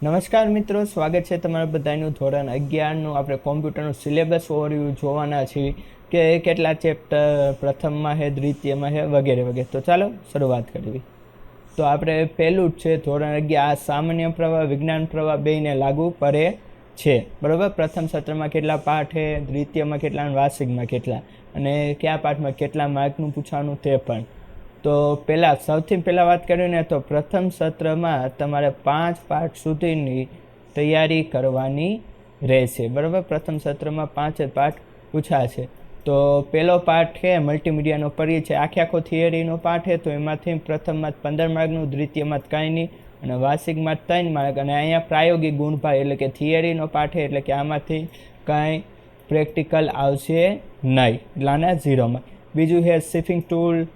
નમસ્કાર મિત્રો, સ્વાગત છે તમારા બધાનું ધોરણ 11નું આપણે કોમ્પ્યુટરનું સિલેબસ ઓવરવ્યૂ જોવાના છીએ કે કેટલા ચેપ્ટર પ્રથમમાં છે, દ્વિતીયમાં છે, વગેરે વગેરે. તો ચાલો શરૂઆત કરવી. તો આપણે પહેલું જ છે ધોરણ 11, આ સામાન્ય પ્રવાહ વિજ્ઞાન પ્રવાહ બેયને લાગુ પડે છે. બરાબર, પ્રથમ સત્રમાં કેટલા પાઠ છે, દ્વિતીયમાં કેટલા અને વાર્ષિકમાં કેટલા, અને કયા પાઠમાં કેટલા માર્કનું પૂછવાનું તે પણ. તો સૌથી પહેલાં વાત કરીએ ને તો પ્રથમ સત્રમાં તમારે 5 પાઠ સુધીની તૈયારી કરવાની રહેશે. બરાબર, પ્રથમ સત્રમાં 5 જ પાઠ પૂછાશે. તો પહેલો પાઠ છે મલ્ટીમીડિયાનો પરિચય, આખો થિયરીનો પાઠ છે. તો એમાંથી પ્રથમમાં 15 માર્કનું, દ્વિતીયમાં કાંઈ નહીં, અને વાર્ષિકમાં 3 માર્ક. અને અહીંયા પ્રાયોગિક ગુણભાગ એટલે કે થિયરીનો પાઠ છે, એટલે કે આમાંથી કાંઈ પ્રેક્ટિકલ આવશે નહીં, એટલે આના 0 માર્ક. બીજું છે શિફિંગ ટૂલ,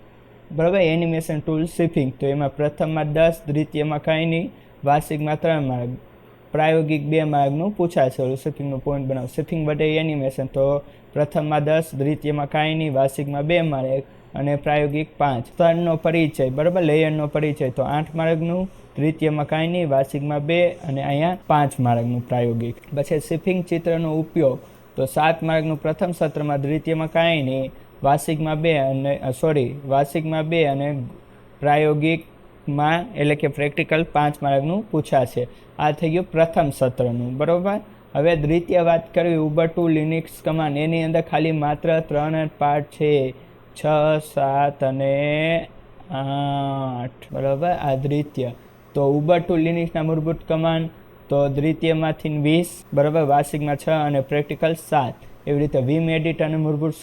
બરાબર, એનિમેશન ટૂલ શિફિંગ. તો એમાં પ્રથમમાં 10, દ્વિતીયમાં કાંઈ નહીં, વાર્ષિકમાં 3 માર્ક, પ્રાયોગિક 2 માર્કનું પૂછાશે. શિફિંગનું પોઈન્ટ બનાવો, શિફિંગ માટે એનિમેશન. તો પ્રથમમાં 10, દ્વિતીયમાં કાંઈ નહીં, વાર્ષિકમાં 2 માર્ક, અને પ્રાયોગિક 5. સ્તરનો પરિચય, બરાબર, લેયરનો પરિચય. તો 8 માર્કનું, દ્વિતીયમાં કાંઈ નહીં, વાર્ષિકમાં 2, અને અહીંયા 5 માર્કનું પ્રાયોગિક. પછી શિફિંગ ચિત્રનો ઉપયોગ, તો 7 માર્કનું પ્રથમ સત્રમાં, દ્વિતીયમાં કાંઈ નહીં, વાર્ષિકમાં 2 અને પ્રાયોગિકમાં એટલે કે પ્રેક્ટિકલ 5 માર્કનું પૂછાશે. આ થઈ ગયું પ્રથમ સત્રનું. બરાબર, હવે દ્વિતીય વાત કરવી, ઉબુન્ટુ લિનક્સ કમાન્ડ. એની અંદર ખાલી માત્ર 3 પાર્ટ છે, 6, 7 અને 8. બરાબર, આ દ્વિતીય. તો ઉબુન્ટુ લિનક્સના મૂળભૂત કમાન્ડ, તો દ્વિતીયમાંથી 20, બરાબર, વાર્ષિકમાં 6 અને પ્રેક્ટિકલ 7. એવી રીતે વિમ એડિટ અને મૂળભૂત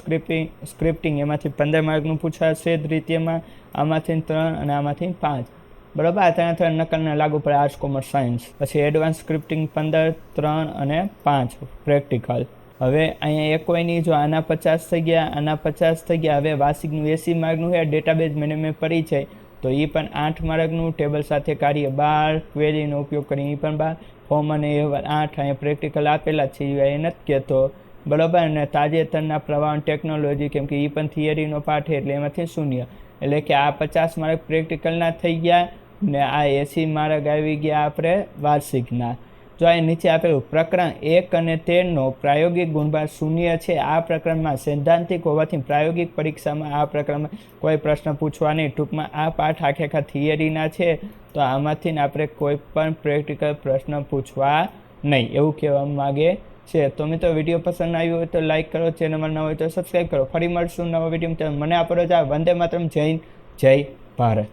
સ્ક્રિપ્ટિંગ એમાંથી 15 માર્કનું પૂછાશે દ્વિતીયમાં, આમાંથી 3 અને આમાંથી 5. બરાબર, આ 3 નકલને લાગુ પડે આર્ટ્સ, કોમર્સ, સાયન્સ. પછી એડવાન્સ સ્ક્રિપ્ટિંગ 15, 3 અને 5 પ્રેક્ટિકલ. હવે અહીંયા એ કોઈ નહીં, જો આના 50 થઈ ગયા, આના 50 થઈ ગયા. હવે વાર્ષિકનું 80 માર્કનું છે ડેટાબેઝ મેનેજમેન્ટ પરિચય. તો એ પણ 8 માર્કનું, ટેબલ સાથે કાર્ય 12, ક્વેરીનો ઉપયોગ કરી એ પણ 12, ફોર્મ અને અહેવાલ 8. અહીંયા પ્રેક્ટિકલ આપેલા છે, એ નથી કહેતો. બરાબર, અને તાજેતરના પ્રવાહ ટેકનોલોજી, કેમ કે એ પણ થિયરીનો પાઠ છે, એટલે એમાંથી 0. એટલે કે આ 50 માર્ક પ્રેક્ટિકલના થઈ ગયા, ને આ 80 માર્ક આવી ગયા આપણે વાર્ષિકના. જો આ નીચે આપેલું પ્રકરણ 1 અને 13નો પ્રાયોગિક ગુણભાર 0 છે. આ પ્રકરણમાં સૈદ્ધાંતિક હોવાથી પ્રાયોગિક પરીક્ષામાં આ પ્રકરણમાં કોઈ પ્રશ્ન પૂછવા નહીં. ટૂંકમાં આ પાઠ આખા થિયરીના છે, તો આમાંથી આપણે કોઈ પણ પ્રેક્ટિકલ પ્રશ્ન પૂછવા નહીં, એવું કહેવા માગે છે. તો મિત્રો, વિડીયો પસંદ આવ્યો હોય તો લાઇક કરો, ચેનલમાં ન હોય તો સબસ્ક્રાઈબ કરો. ફરી મળશું નવા વિડીયો. મને આપો રજા. વંદે માતરમ. જય હિન્દ, જય ભારત.